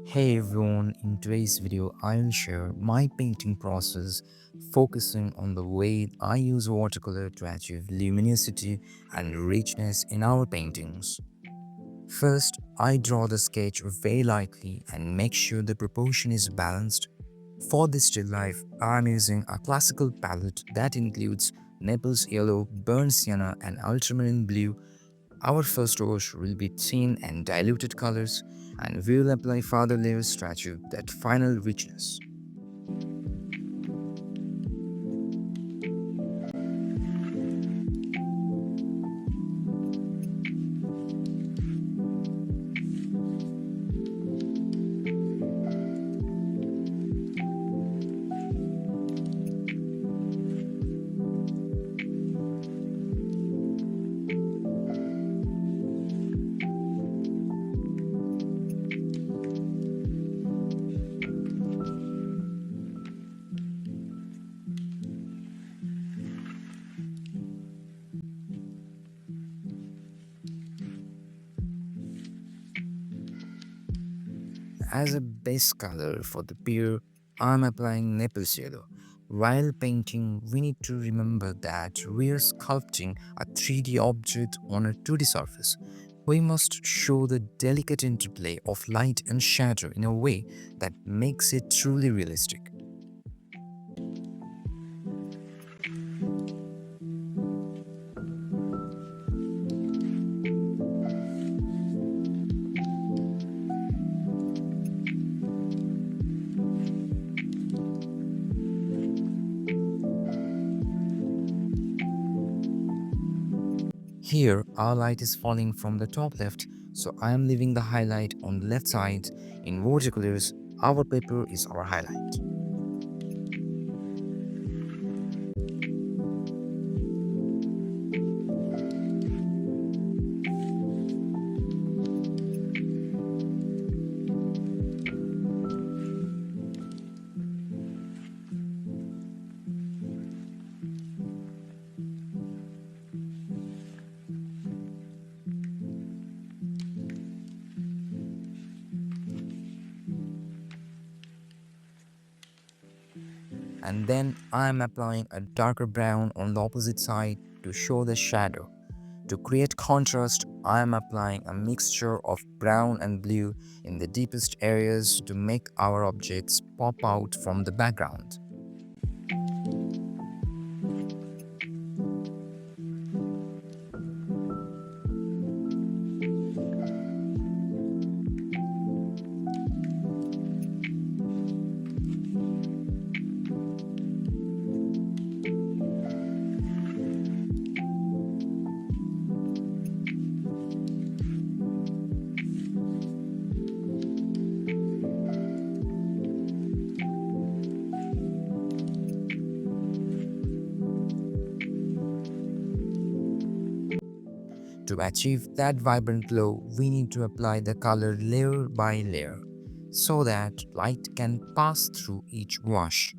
Hey everyone, in today's video I'll share my painting process focusing on the way I use watercolor to achieve luminosity and richness in our paintings. First, I draw the sketch very lightly and make sure the proportion is balanced. For this still life, I'm using a classical palette that includes Naples yellow, burnt sienna and ultramarine blue. Our first wash will be thin and diluted colors, and we'll apply further layers to achieve that final richness. As a base color for the pear, I'm applying Naples yellow. While painting, we need to remember that we are sculpting a 3D object on a 2D surface. We must show the delicate interplay of light and shadow in a way that makes it truly realistic. Here, our light is falling from the top left, so I am leaving the highlight on the left side. In watercolors, our paper is our highlight. And then I am applying a darker brown on the opposite side to show the shadow. To create contrast, I am applying a mixture of brown and blue in the deepest areas to make our objects pop out from the background. To achieve that vibrant glow, we need to apply the color layer by layer so that light can pass through each wash.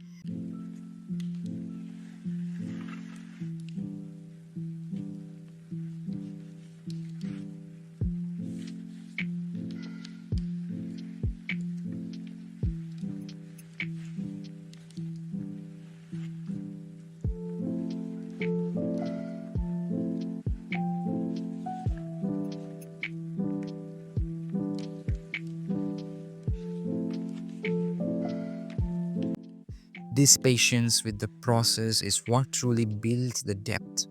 This patience with the process is what truly builds the depth.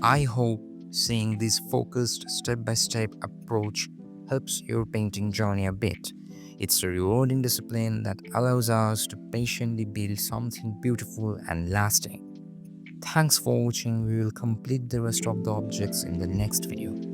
I hope seeing this focused step-by-step approach helps your painting journey a bit. It's a rewarding discipline that allows us to patiently build something beautiful and lasting. Thanks for watching. We will complete the rest of the objects in the next video.